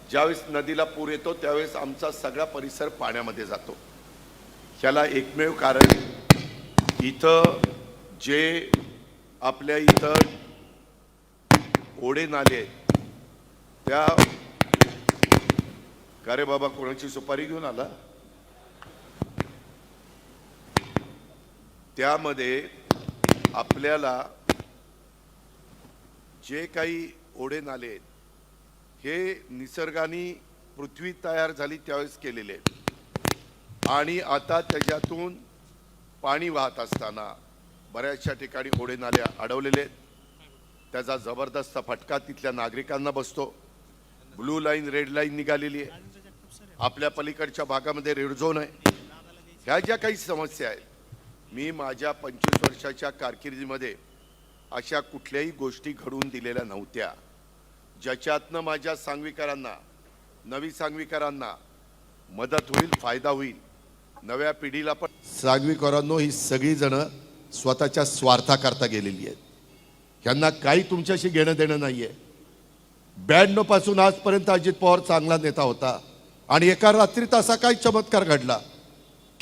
ज्यावेळेस नदीला पूर येतो त्यावेळेस आमचा सगळा परिसर पाण्यामध्ये जातो। ह्याला एकमेव कारण इथं जे आपल्या इथं ओढे नाले आहेत त्या का रे बाबा कोणाची सुपारी घेऊन आला त्यामध्ये आपल्याला जे काही ओढे नाले आहेत हे निसर्गाने पृथ्वी तयार झाली त्यावेळेस केलेले आहेत आणि आता त्याच्यातून पाणी वाहत असताना बऱ्याचशा ठिकाणी ओढे नाले अडवलेले आहेत। त्याचा जबरदस्त फटका तिथल्या नागरिकांना बसतो। ब्लू लाईन रेड लाईन निघालेली आहे। आपल्या पलीकडच्या भागामध्ये रेड झोन आहे। ह्या ज्या काही समस्या आहेत मी माझ्या 25 वर्षाच्या कारकिर्दीमध्ये अशा कुठल्याही गोष्टी घडवून दिलेल्या नव्हत्या ज्याच्यातनं माझ्या सांगवीकरांना नवी सांगवीकरांना मदत होईल फायदा होईल नव्या पिढीला पण। सांगवीकरांनो ही सगळी जण स्वतःच्या स्वार्थाकरता गेलेली आहेत। ह्यांना काही तुमच्याशी घेणं देणं नाहीये। 92 पासून आजपर्यंत अजित पवार चांगला नेता होता आणि एका रात्रीत असा काय चमत्कार घडला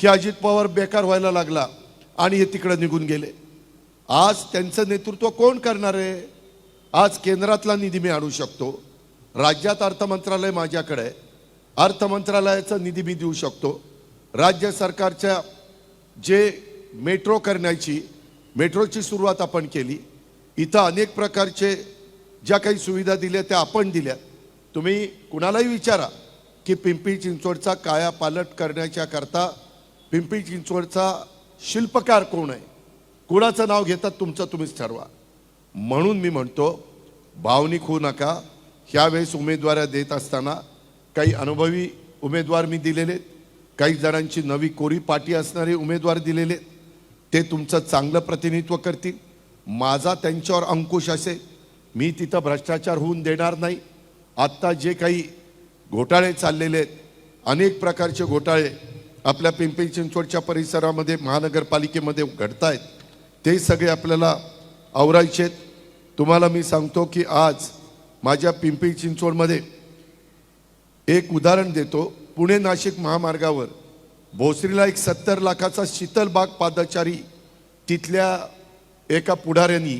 की अजित पवार बेकार व्हायला लागला आणि हे तिकडे निघून गेले। आज त्यांचं नेतृत्व कोण करणार आहे? आज केंद्रातला निधी मी आणू शकतो, राज्यात अर्थ मंत्रालय माझ्याकडे आहे, अर्थ मंत्रालयाचा निधी मी देऊ शकतो। राज्य सरकारच्या जे मेट्रो करण्याची मेट्रोची सुरुवात आपण केली, इथं अनेक प्रकारचे ज्या काही सुविधा दिल्या त्या आपण दिल्या। तुम्ही कुणालाही विचारा की पिंपरी चिंचवडचा कायापालट करण्याच्या करता पिंपरी चिंचवडचा शिल्पकार कोण आहे, कुणाचं नाव घेतात तुमचं तुम्हीच ठरवा। म्हणून मी म्हणतो भावनिक होऊ नका। ह्यावेळेस उमेदवार देत असताना काही अनुभवी उमेदवार मी दिलेले, काही जणांची नवी कोरी पाटी असणारे उमेदवार दिलेले, ते तुमचं चांगलं प्रतिनिधित्व करतील। माझा त्यांच्यावर अंकुश असेल, मी तिथं भ्रष्टाचार होऊन देणार नाही। आत्ता जे काही घोटाळे चाललेले आहेत, अनेक प्रकारचे घोटाळे आपल्या पिंपरी चिंचवडच्या परिसरामध्ये महानगरपालिकेमध्ये घडत आहेत, ते सगळे आपल्याला आवरायचे आहेत। तुम्हाला मी सांगतो की आज माझ्या पिंपरी चिंचवडमध्ये एक उदाहरण देतो। पुणे नाशिक महामार्गावर भोसरीला एक 70 लाखाचा शीतलबाग पादचारी तिथल्या एका पुढाऱ्यांनी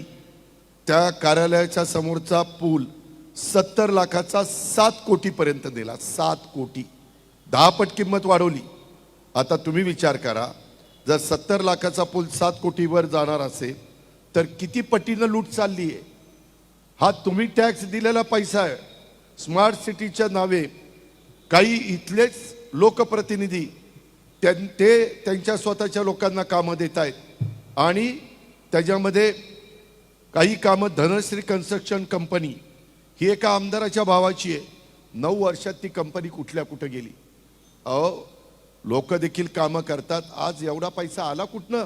त्या कार्यालयाच्या समोरचा पूल 70 लाखाचा 7 कोटीपर्यंत दिला। 7 कोटी, 10 पट किंमत वाढवली। आता तुम्ही विचार करा, जर 70 लाखाचा पूल 7 कोटीवर जाणार असेल तर किती पटीनं लूट चालली आहे। हा तुम्ही टॅक्स दिलेला पैसा आहे। स्मार्ट सिटीच्या नावे काही इथलेच लोकप्रतिनिधी ते त्यांच्या स्वतःच्या लोकांना कामं देत आहेत आणि त्याच्यामध्ये काही कामं धनश्री कन्स्ट्रक्शन कंपनी ही एका आमदाराच्या भावाची आहे। 9 वर्षात ती कंपनी कुठल्या कुठं गेली। लोक देखील कामं करतात, आज एवढा पैसा आला कुठनं?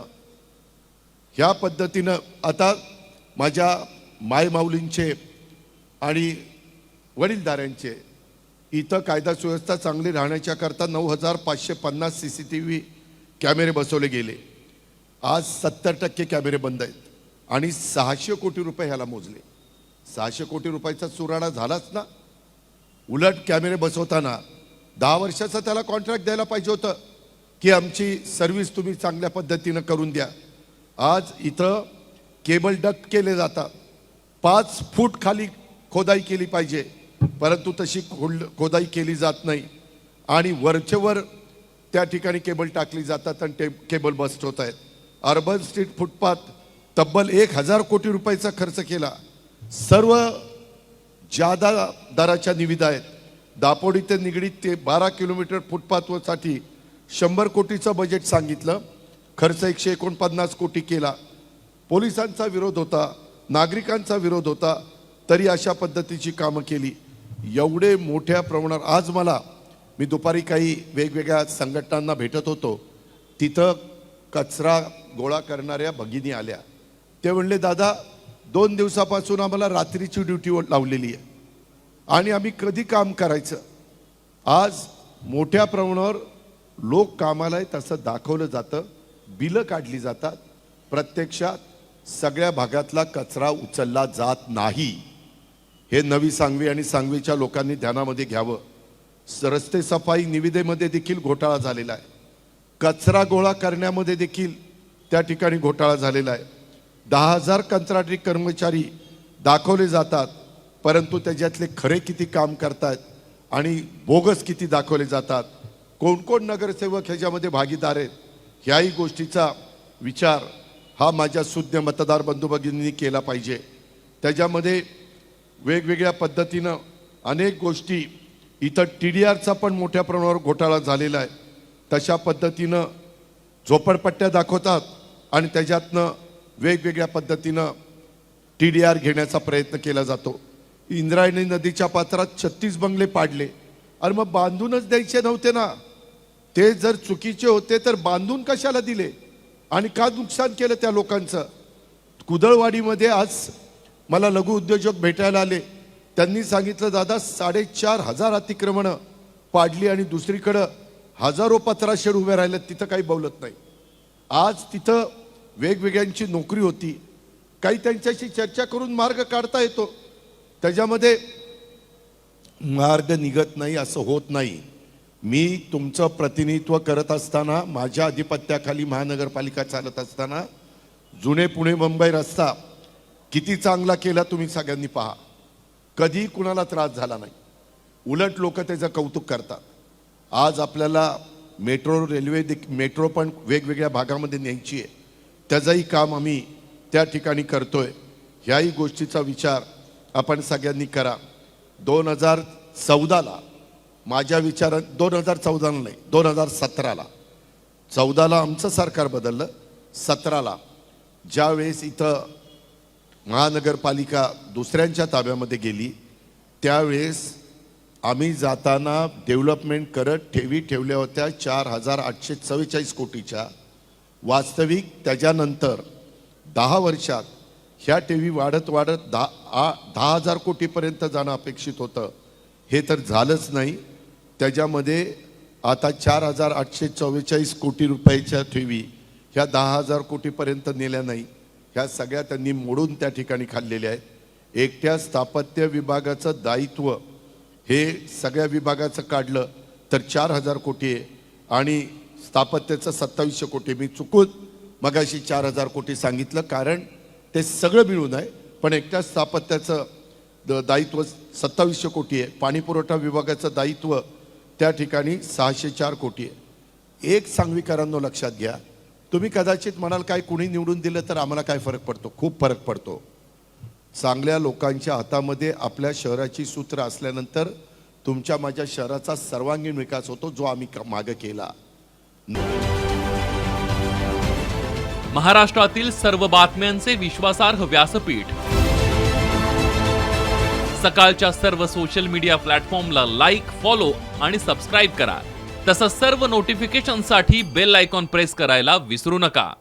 ह्या पद्धतीनं आता माझ्या मायमाऊलींचे आणि वडीलधाऱ्यांचे इथं कायदा सुव्यवस्था चांगली राहण्याच्या करता 9550 CCTV कॅमेरे बसवले गेले। आज 70% कॅमेरे बंद आहेत आणि 600 कोटी रुपये ह्याला मोजले। 600 कोटी रुपयाचा चुराडा झालाच ना। उलट कॅमेरे बसवताना 10 वर्षाचा त्याला कॉन्ट्रॅक्ट द्यायला पाहिजे होतं की आमची सर्व्हिस तुम्ही चांगल्या पद्धतीनं करून द्या। आज इथं केबल डक्ट केले जातात, 5 फूट खाली खोदाई केली पाहिजे, परंतु तशी खोदाई केली जात नाही आणि वरचेवर त्या ठिकाणी केबल टाकली जातात आणि केबल बस्ट होत आहेत। अर्बन स्ट्रीट फुटपाथ तब्बल 1000 कोटी रुपयाचा खर्च केला। सर्व जादा दराच्या निविदा आहेत। दापोडी ते निगडीत ते 12 किलोमीटर फुटपाथसाठी 100 कोटीचं बजेट सांगितलं, खर्च 149 कोटी केला। पोलिसांचा विरोध होता, नागरिकांचा विरोध होता, तरी अशा पद्धतीची कामं केली। एवढे मोठ्या प्रमाणावर आज मी दुपारी काही वेगवेगळ्या संघटनांना भेटत होतो, तिथं कचरा गोळा करणाऱ्या भगिनी आल्या। ते म्हणले दादा 2 दिवसापासून आम्हाला रात्रीची ड्युटी लावलेली आहे आणि आम्ही कधी काम करायचं। आज मोठ्या प्रमाणावर लोक कामाला आहेत असं दाखवलं जातं, बिलं काढली जातात, प्रत्यक्षात सगळ्या भागातला कचरा उचलला जात नाही। हे नवी सांगवी आणि सांगवीच्या लोकांनी ध्यानामध्ये घ्यावं. रस्ते सफाई निविदेमध्ये देखील घोटाळा झालेला आहे. कचरा गोळा करण्यामध्ये देखील त्या ठिकाणी घोटाळा झालेला आहे. 10,000 कंत्राटी कर्मचारी दाखवले जातात, परंतु त्याच्यातले खरे किती काम करतात आणि बोगस किती दाखवले जातात, कोण कोण नगरसेवक ह्याच्यामध्ये भागीदार आहेत, ह्याही गोष्टीचा विचार हा माझ्या सुज्ञ मतदार बंधू भगिनींनी केला पाहिजे. त्याच्यामध्ये वेगवेगळ्या पद्धतीनं अनेक गोष्टी, इथं TDRचा पण मोठ्या प्रमाणावर घोटाळा झालेला आहे. तशा पद्धतीनं झोपडपट्ट्या दाखवतात आणि त्याच्यातनं वेगवेगळ्या पद्धतीनं TDR घेण्याचा प्रयत्न केला जातो. इंद्रायणी नदीच्या पात्रात 36 बंगले पाडले. अरे मग बांधूनच द्यायचे नव्हते ना? ते जर चुकीचे होते तर बांधून कशाला दिले आणि का नुकसान केलं त्या लोकांचं? कुदळवाडीमध्ये आज मला लघु उद्योजक भेटायला आले. त्यांनी सांगितलं, दादा 4,500 अतिक्रमणं पाडली आणि दुसरीकडं हजारो पत्रा शेड उभे राहिले, तिथं काही बोलत नाही. आज तिथं वेगवेगळ्यांची नोकरी होती, काही त्यांच्याशी चर्चा करून मार्ग काढता येतो. त्याच्यामध्ये मार्ग निघत नाही असं होत नाही. मी तुमचं प्रतिनिधित्व करत असताना, माझ्या अधिपत्याखाली महानगरपालिका चालत असताना जुने पुणे मुंबई रस्ता किती चांगला केला तुम्ही सगळ्यांनी पहा. कधी कुणाला त्रास झाला नाही, उलट लोक त्याचं कौतुक करतात. आज आपल्याला मेट्रो पण वेगवेगळ्या भागामध्ये न्यायची आहे, त्याचंही काम आम्ही त्या ठिकाणी करतोय. ह्याही गोष्टीचा विचार आपण सगळ्यांनी करा. 2014ला माझ्या विचारात, 2014ला नाही, 2017ला, 14ला आमचं सरकार बदललं, 17ला ज्यावेळेस इथं महानगरपालिका दुसऱ्यांच्या ताब्यामध्ये गेली, त्यावेळेस आम्ही जाताना डेव्हलपमेंट करत ठेवी ठेवल्या होत्या 4,844 कोटीच्या. वास्तविक त्याच्यानंतर 10 वर्षात ह्या ठेवी वाढत वाढत 10,000 कोटीपर्यंत जाणं अपेक्षित होतं. हे तर झालंच नाही. त्याच्यामध्ये आता 4,844 कोटी रुपयाच्या ठेवी ह्या 10,000 कोटीपर्यंत नेल्या नाही. ह्या सगळ्या त्यांनी मोडून त्या ठिकाणी खाल्लेल्या आहेत. एकट्या स्थापत्य विभागाचं दायित्व हे सगळ्या विभागाचं काढलं तर 4,000 कोटी आहे आणि स्थापत्याचं 2700 कोटी. मी चुकून मगाशी 4,000 कोटी सांगितलं, कारण ते सगळं मिळून आहे, पण एकट्या स्थापत्याचं दायित्व 2700 कोटी आहे. पाणी पुरवठा विभागाचं दायित्व त्या ठिकाणी 604 कोटी आहे. एक सांगवीकरांनो लक्षात घ्या, तुम्ही कदाचित म्हणाल काय कुणी निवडून दिलं तर आम्हाला काय फरक पडतो? खूप फरक पडतो. चांगल्या लोकांच्या हातामध्ये आपल्या शहराची सूत्र असल्यानंतर तुमच्या माझ्या शहराचा सर्वांगीण विकास होतो, जो आम्ही मागे केला. महाराष्ट्रातील सर्व बातम्यांचे विश्वासार्ह व्यासपीठ, सकाळच्या सर्व सोशल मीडिया प्लॅटफॉर्मला लाईक, फॉलो आणि सबस्क्राईब करा. तसंच सर्व नोटिफिकेशनसाठी बेल आयकॉन प्रेस करायला विसरू नका.